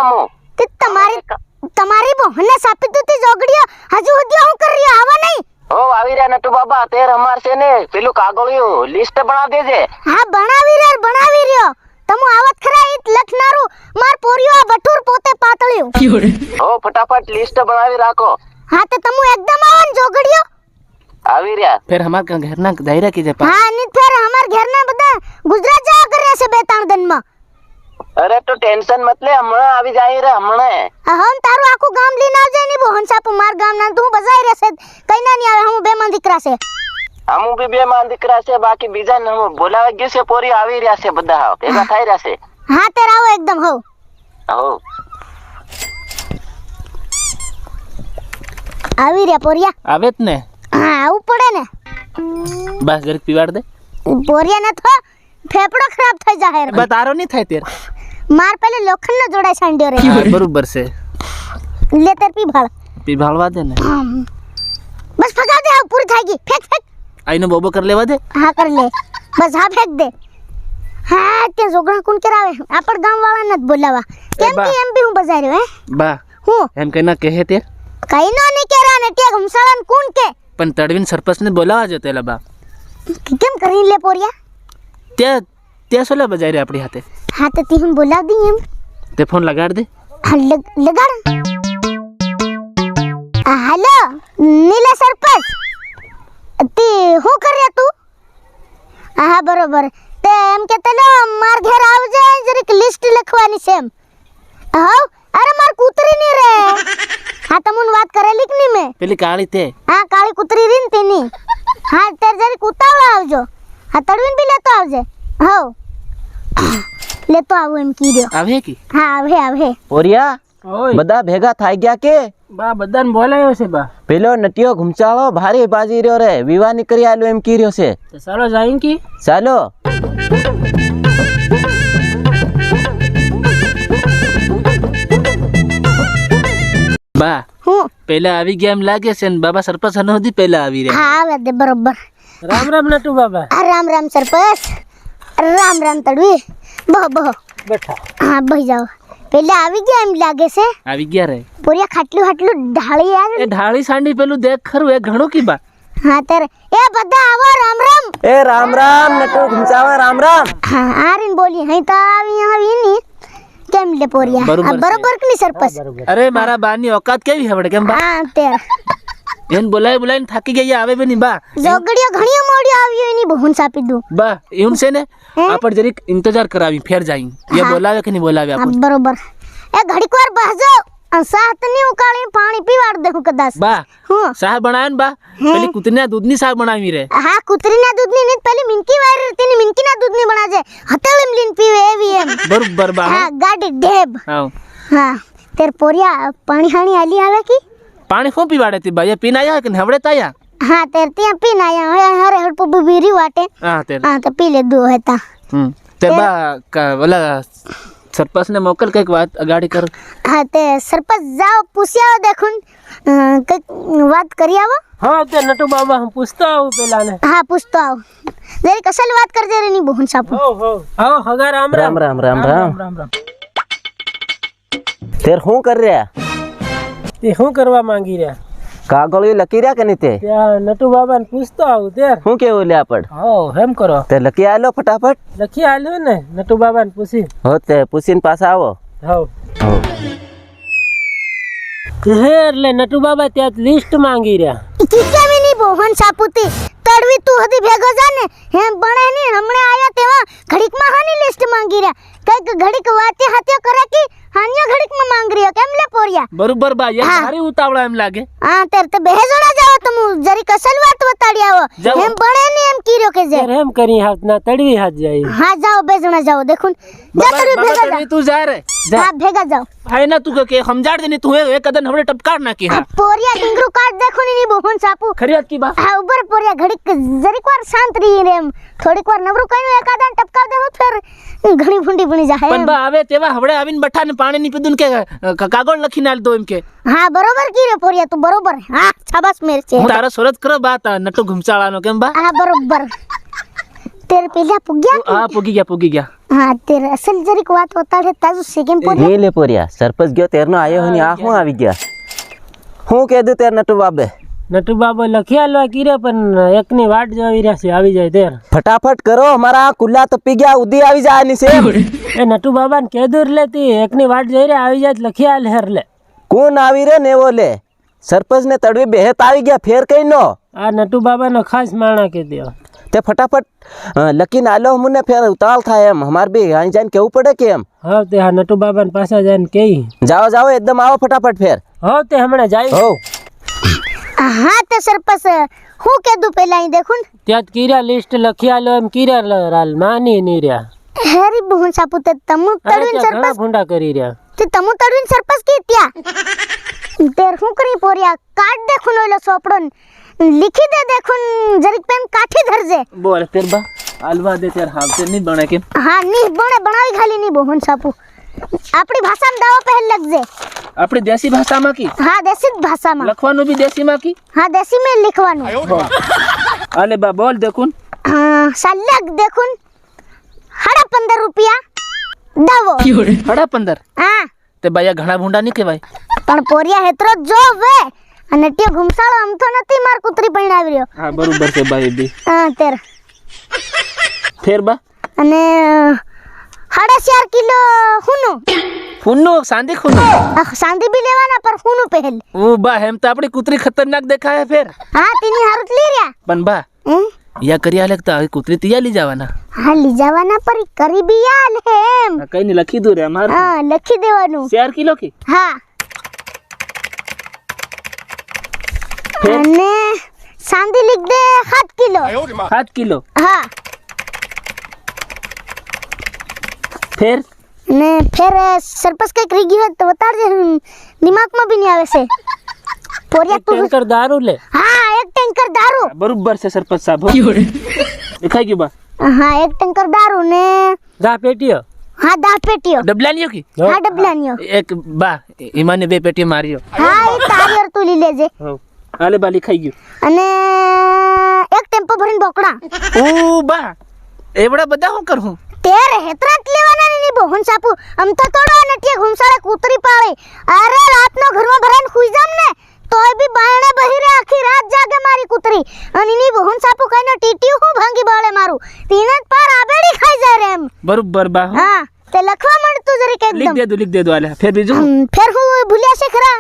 મુ તે તમારી બહને સાપી તું જોગડીઓ હજુ સુધી હું કરી રહ્યો આવા નહીં ઓ આવી રહ્યા નટુ બાબા તેર અમાર છે ને પેલું કાગળિયું લિસ્ટ બના દેજે હા બનાવી રહ્યો તમુ આવત ખરા ઈત લખનારું માર પોરિયો આ બટુર પોતે પાતળ્યું ઓ ફટાફટ લિસ્ટ બનાવી રાખો હા તે તમુ એકદમ આવન જોગડીઓ આવી રહ્યા फिर हमार घरना दायरा की जे હા ની ફેર હમાર ઘરના બધા ગુજરાત જા કર્યા છે 2-3 દિનમાં અરે તો ટેન્શન મત લે હમણાં આવી જાય રે હમણાં હમ તારું આખું ગામ લઈને આવજે ની બોહન સાપુ માર ગામ ના તું બજાઈ રહેશે કઈ ના ની આવે હું બે માં દીકરા છે અમુ બી બે માં દીકરા છે બાકી બીજા ને બોલાવા ગયું છે પોરી આવી રહ્યા છે બધા ભેગા થઈ રહ્યા છે હા તે આવો એકદમ હો આવી રહ્યા પોરિયા આવે જ ને હા આવું પડે ને બસ જરીક પીવાડ દે પોરિયા ન થો ફેફડો ખરાબ થઈ જાહે બા તારો નહીં થાય તેર માર પેલે લોખંડ નો જોડાય સાંડ્યો રે હા, બરોબર છે લે તેર પીભાળ પીભાળવા દે ને બસ ફગા દે આ પૂરી થઈ ગઈ ફેંક આઈનો બોબો કર લેવા દે હા કર લે બસ હા ફેંક દે હા તે જોગણા કોણ કરાવે આપણ ગામ વાળા ન બોલાવા કેમ કે એમ બી હું બજાઈ રહ્યો હે બા હું એમ કઈના કહે તેર કઈ નો ની કેરા ને તે ઘમસાળન કોણ કે પણ તડવીન સરપંચ ને બોલાવા જો તેલા બા કેમ કરી લે પોરિયા ત્યાં સોલા બજાઈ રે આપણી હાથે હા તો તી હું બોલાવ દી એમ તે ફોન લગાડ દે હા લગાડ હેલો નીલા સરપંચ તી હું કર્યા તું હા બરોબર તે એમ કે તને માર ઘેર આવજે જરીક લિસ્ટ લખવાની છે એમ હા અરે માર કૂતરી ની રે હા તમુન વાત કરેલી કે ની મે પેલી કાળી તે હા કાળી કૂતરી રીન તેની હા તે જરીક ઉતાવળા આવજો હા તડવીન બી લેતો આવજે હો લેતો આવું એમ કીધો આવે કે હા આવે પોરિયા ઓય બધા ભેગા થઈ ગયા કે બા બધાને બોલાયો છે બા પેલો નટિયો ઘુમચાળો ભારે બાજી રહ્યો રે વિવાહ નીકળી આલ્યો એમ કીર્યો છે તો ચાલો જાય કી ચાલો બા હું પેલા આવી ગયા એમ લાગે છે ને બાબા સરપંચ હનો સુધી પેલા આવી રહ્યા હા આવે દે બરોબર રામ રામ નટુ બાબા રામ સરપંચ રામ તડવી બહો બેઠા હા બહી જાઓ પેલા આવી ગયા એમ લાગે છે આવી ગયા રે પૂરિયા ખાટલું ઢાળી યાર એ ઢાળી સાંડી પેલું દેખ ખરું એ ઘણું કી બા હા તારે એ બધા આવો રામ એ રામ નટુ ઘુમચાળો રામ હા આરીન બોલી હઈ તો આવી ની કેમ લે પોરિયા બરોબર આ બરોબર કે ની સરપંચ અરે મારા બાની औकात કેવી હવડે કેમ બા હા તેર એને બોલાઈને થાકી ગયા આવે બની બા જોગડીઓ ઘણીઓ મોડી આવ્યો એની બહુન સાપી દઉં બા એવું છે ને આપણ જરીક ઇંતજાર કરાવી ફેર જાય એ બોલાવે કે નહીં બોલાવે હા આપણ બરોબર એ ઘડીક વાર બહજો સાત ની ઉકાળી પાણી પીવાડ દે હું કદાચ બા હું શાહ બનાવ્યો ને બા પેલી કૂતરીના દૂધની શાહ બનાવી રે હા કૂતરીના દૂધની ની પેલી મિનકી વાયર તેની મિનકીના દૂધની બનાજે હતેળમ લીન પીવે એવી એમ બરોબર બા હા ગાડી ઢેબ હા હા તેર પોરિયા પાણી હાણી આલી આવે કી પાણી ફોં પીવાડે તી બા એ પીને આયા કે હવડે તાયા હા તેર ત્યાં પીન આયા હરે હડપો બીરી વાટે હા તે હા તો પી લે દો હતા તે બા ઓલા સરપંચ ને મોકલ કઈક વાત અગાડી કર હા તે સરપંચ જાઓ પૂછી આવો દેખુન કઈક વાત કરી આવો હા તે નટુ બાબા હું પૂછતો આવું પેલા ને હા પૂછતો આવો જરી કસલ વાત કરજે રે ની બહુન સાપુ હા હગા રામ રામ તેર શું કરી રહ્યા તે શું કરવા માંગી રહ્યા કાગળિયું લખી રહ્યા કે નહીં તે ત્યાં નટુ બાબા ને પૂછતો આવું તે શું કેવું લે આપડ હો હેમ કરો તે લખી આલો ફટાફટ લખી આલ્યું ને નટુ બાબા ને પૂછી હો તે પૂછીને પાછા આવો હો એટલે નટુ બાબા ત્યાં લિસ્ટ માંગી રહ્યા કિકેમી ની બહુન સાપુતી તડવી તું હદી ભેગો જા ને હેમ બણે ની હમણે આયા તેવા ઘડીક માં હાની લિસ્ટ માંગી રહ્યા કઈક ઘડીક વાતે હાથે કરે કે હાનિયા ઘડીક માં માંગ રહ્યો કેમ લે પોરિયા બરોબર બા એ સારી ઉતાવળા એમ લાગે હા તેર તે બે જણા જાવ તમુ જરી કસલ વાત બતાડી આવો એમ બણે ની એમ કીર્યો કે જે એમ કરી હાથ ના તડવી હાથ જાય હા જાઓ બે જણા જાઓ દેખુન જા તડવી ભેગા જા તું જા રે હા ભેગા જાઓ ભાઈ ના તું કે સમજાડ દે ને તું એક કદન હમણે ટપકાડ નાખી હા પોરિયા ડીંગરું કાઢ દેખુન ની બહુન સાપુ ખરી વાત કી બા હા ઉપર પોરિયા ઘડીક જરીક વાર શાંત રહી રે એમ થોડીક વાર નવરું કઈ એકાદા ટપકાવ દે હું ફેર ઘણી ફૂંડી બની જાય પણ બા આવે તેવા હવડે આવીને બઠા ને પાણી ની પીધું કે કાગળ લખીને આલ દો એમ કે હા બરોબર કીરે પોરિયા તું બરોબર હા શાબાશ મેર છે હું તારો સોરત કરો બા નટુ ઘુમચાળાનો કેમ બા હા બરોબર તેર પેલા પુગ્યા હા પૂગી ગયા હા તે અસલ જરીક વાત વતાડે તાજુ છે કેમ પોરી એ લે પોરિયા સરપંચ ગયો તેરનો આયો હની આ હું આવી ગયા હું કહેતું તેર નટુ બાબે નટુ બાબા લખી આલવા કીરે પણ એકની વાટ જોઈ રહ્યા છે આવી જાય તેર ફટાફટ કરો અમારા કુલ્લા તો પી ગયા ઉદી આવી જાય છે એ નટુ બાબાને કેદુર લેતી એકની વાટ જોઈ રહ્યા આવી જાય તો લખી આલે હર લે કોણ આવી રે ને એવો લે સરપંચ ને તડવી બેહત આવી ગયા ફેર કઈ નો આ નટુ બાબાનો ખાસ માણા કે દો તે ફટાફટ લકીને આલો મને ફેર ઉતાવળ થાય એમ અમાર બી અહીં જઈને કેવું પડે કે એમ હા તે આ નટુ બાબાને પાછા જઈને કહી જાઓ જાઓ એકદમ આવો ફટાફટ ફેર હા તે હમણાં જાય હો હા તે સરપંચ હું કીધું પેલા અહીં દેખું ત્યાં કીરા લિસ્ટ લખી આલો એમ કીરા રાલ માની નહીં રહ્યા હેરી બહુ સાપુ તે તમુ અરે તડવીન ત્યાં ઘણા સરપંચ ભૂંડા કરી રહ્યા તે તમુ તડવીન સરપંચ કી ત્યાં તેર હું કરી પોરિયા કાર્ડ દેખું ઓલો સોપડો लिखी दे देखुन जरीक पेन काठी धरजे बोल तेर बा आलवा दे तेर हाथ से नहीं बने के हाँ नहीं बने बनावी खाली नहीं बोहन सापू अपनी भाषा में दावा पहल लगजे अपनी देसी भाषा में की हाँ देसी भाषा में लखवानो भी देसी में की हाँ देसी में लिखवानो आले बा बोल देखुन हाँ सलग देखुन 15 रुपया दावो 15 हाँ ते बाया घણા ભૂંડા નહીં કહેવાય પણ પોરિયા હેતરો જો વે અને તે ઘુમસાળો આમ તો નથી માર કૂતરી પૈણાવી રહ્યો હા બરોબર છે બાઈ બી હા તેર ફેર બા અને 4.5 કિલો હુનું ફૂનનો સાંદી ખૂનો સાંદી બી લેવાના પર હુનું પહેલ ઓ બા હેમ તો આપણી કૂતરી ખતરનાક દેખાય ફેર હા તેની હારું લી રહ્યા પણ બા યા કર્યા લગતા હવે કૂતરી તિયા લઈ જવાના હા લઈ જવાના પર કરી બી યાલ એમ કઈ ને લખી દો રે અમાર હા લખી દેવાનું 4 કિલો की હા અને સાંદી લીખ દે 7 કિલો 7 કિલો હા ફેર ને ફેર સરપંચ કઈક રહી ગયું હોય તો બતાડજે દિમાગમાં બી નહીં આવે છે પોરિયા તું ટેન્કર દારૂ લે હા એક ટેન્કર દારૂ બરોબર છે સરપંચ સાહેબ દેખાઈ ગયું બા હા એક ટેન્કર દારૂ ને દા પેટીઓ હા 10 પેટીઓ ડબલાનીઓ की હા ડબલાનીઓ એક બા ઈમાને 2 પેટી માર્યો હા એ તારી ઓર તું લઈ લેજે હો આલે બા લખાઈ ગયું અને એક ટેમ્પો ભરીને બોકડા ઓ બા એવડા બધા હું કરું તેરે હેતરાત લેવાના ની બોહન સાપુ આમ તો તોડો અને તે ઘુમસાળે કૂતરી પાવે અરે રાતનો ઘરમાં ભરાઈને ખુઈ જામ ને તોય બી બાયણે બહિરે આખી રાત જાગે મારી કૂતરી અને ની બોહન સાપુ કઈનો ટીટીયું હું ભાંગી બાળે મારું તીને જ પાર આબેડી ખાઈ જાય રે એમ બરોબર બા હા તે લખવા માંડતું જરીક એકદમ લીખ દે દો આલે ફેર બીજું ફેર હું ભૂલ્યા છે ખરા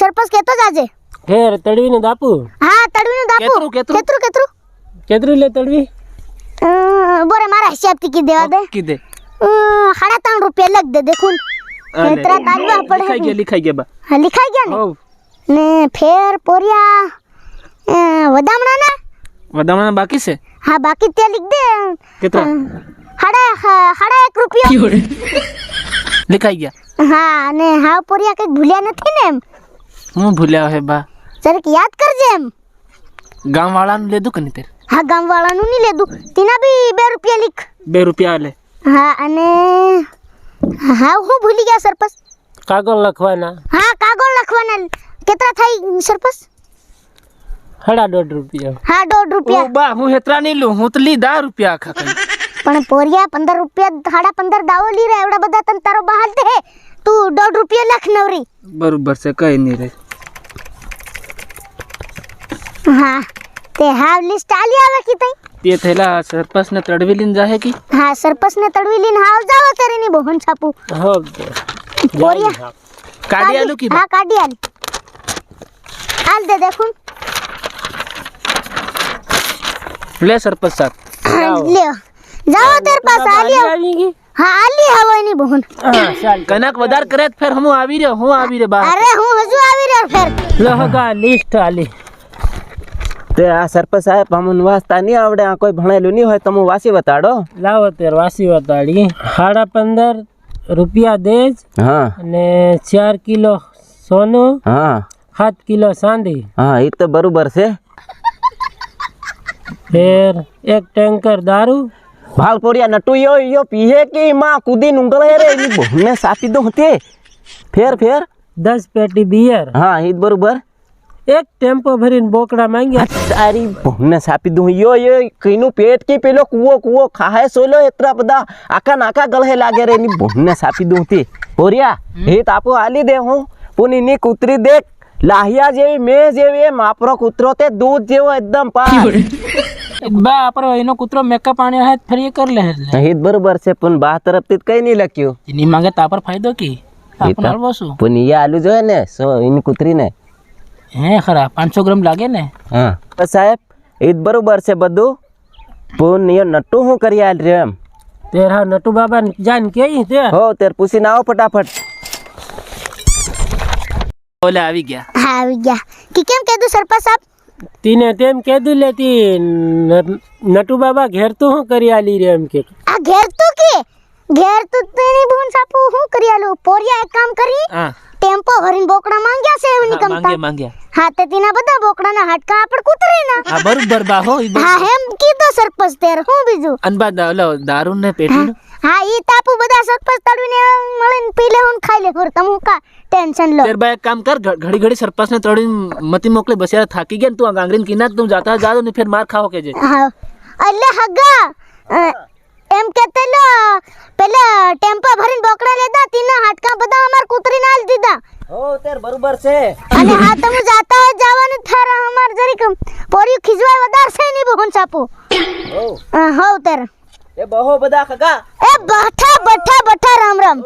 સરપંચ કેતો જાજે ફેર તડવીને દાપુ હા તડવીનું દાપુ કેતરું? કેતરું કેતરી લે તડવી બોરે મારા હિસાબથી કી દેવા દે કી દે 3.5 રૂપિયા લખ દે દેખુન હેતરા તાલવા પડે लिखाई गया बा હા लिखाઈ ગયા ને हो ને ફેર પોરિયા વદામણા ના वदामना बाकी से હા બાકી તે લીખ દે कितना હાડા 1 રૂપિયો लिखाई गया હા ને હા પોરિયા કઈ ભૂલ્યા નથી ને એમ હું ભૂલ્યા હે બા જરીક યાદ કરજે એમ ગામ વાળા ને લેદું કે નહીં તેર હા ગામ વાળાનું નહીં લેદું તેના બી 2 રૂપિયા લીખ 2 રૂપિયા લે હા અને હા હું ભૂલી ગયા સરપંચ કાગળ લખવાના હા કાગળ લખવાના કેટલા થાય સરપંચ 1.5 રૂપિયા હા 1.5 ओ રૂપિયા बा હું હેતરા નહીં લઉં હું તો લી 10 રૂપિયા આખા કઈ પણ પોરિયા 15 રૂપિયા 15.5 દાવો લી રે એવડા બધા તન તારો બહાલ દે તું 1.5 રૂપિયા લખ નવરી બરોબર છે કઈ નહીં રે હા તે હાવ લિસ્ટ આલી આવે કી તઈ તે થેલા સરપંચ ને તડવી લઈને જાહે કી હા સરપંચ ને તડવી લીન હાવ જાવ તેરી ની બોહન છાપુ હો પોરિયા કાઢી આલું કી હા કાઢી આલ આલ દે દેખું લે સરપંચ સાહેબ લ્યો જાઓ તેર પાસ આલી આવી ગઈ હા આલી હવે ની બોહન હા ચાલ કનક વધાર કરે તો ફેર હું આવી રહ્યો બા અરે હું હજુ આવી રહ્યો ફેર લહગા લિસ્ટ આલી તે આ સરપંચ સાહેબ અમને વાંચતા નહીં આવડે આ કોઈ ભણેલું નહીં હોય તો હું વાંચી બતાડો લાવો તેર વાસી વતાડી 15.5 રૂપિયા દેજ હા અને 4 કિલો સોનું હા 7 કિલો ચાંદી હા એ તો બરોબર છે ફેર એક ટેન્કર દારૂ ભાલપોરિયા નટુ યો પીહે કે માં કૂદી નુંગળે રે એની બહુને સાપી દો હતે ફેર 10 પેટી બિયર હા એ જ બરોબર એક ટેમ્પો ભરીને બોકડા માંગ્યા તારી ભૂમને સાપી દઉં યો કઈનું પેટ કે પેલો કૂવો ખાહે સોલો એતરા બધા આકા નાકા ગળે લાગે રે એની ભૂમને સાપી દઉં તે પોરિયા હે તાપો આલી દે હું પુની ની કૂતરી દેખ લાહિયા જેવી મેં જેવી માપરો કૂતરો તે દૂધ જેવો એકદમ પાર બા આપણો એનો કૂતરો મેકઅપ આણે હે ફરી કર લે હે બરોબર છે પણ બા તરફથી કઈ નહીં લખ્યું એની માંગે તાપર ફાયદો કી આપણે હલવો શું પણ એ આલુ જોઈએ ને સો એની કૂતરીને હે ખરા 500 ગ્રામ લાગે ને હા બસ સાહેબ એ બરોબર છે બધું પણ એ નટુ હું કરી આલ રે એમ તેર હા નટુ બાબા જાન કે તે હો તેર પૂછીને આવો ફટાફટ ઓલે આવી ગયા હા આવી ગયા કે કેમ કીધું સરપંચ સાહેબ તીને તેમ કીધું લેતી નટુ બાબા ઘેર તું શું કરી આલી રે એમ કે આ ઘેર તું તેની બૂન સાપુ હું કરી આલું પોરિયા એક કામ કરી હા ટેમ્પો ભરીને બોકડા માંગ્યા છે એની કમતા માંગ્યા હા તે તેના બધા બોકડાના હાડકા આપડ કૂતરીના હા બરોબર બા હો હા એમ કીધો સરપંચ તેર હું બીજું અનબા ઓલો દારૂ ને પેટીનું હા ઈ તાપુ બધા સરપંચ તળવીને મળીને પી લે હું ખાઈ લે ફોર તમ કા ટેન્શન લો તેર બા એક કામ કર ઘડી ઘડી સરપંચ ને તોડી મતી મોકલે બસ યાર થાકી ગયા ને તું ગાંગરીન કિનાર તું જાતા જા ને ફિર માર ખાઓ કે જે હા અલ્લે હગા એમ કેતે લો પેલા ટેમ્પો ભરીને બોકડા લેતા તીના હાડકા બધા અમાર કૂતરીને આલ દીધા હો તેર બરોબર છે અને હા તમે જાતા હે જવાનું થારા અમાર જરીક પોરિયું ખીજવાય વધાર છે ની બહન સાપુ હો હો તેર એ બહો બધા ખગા એ બઠા રામ રામ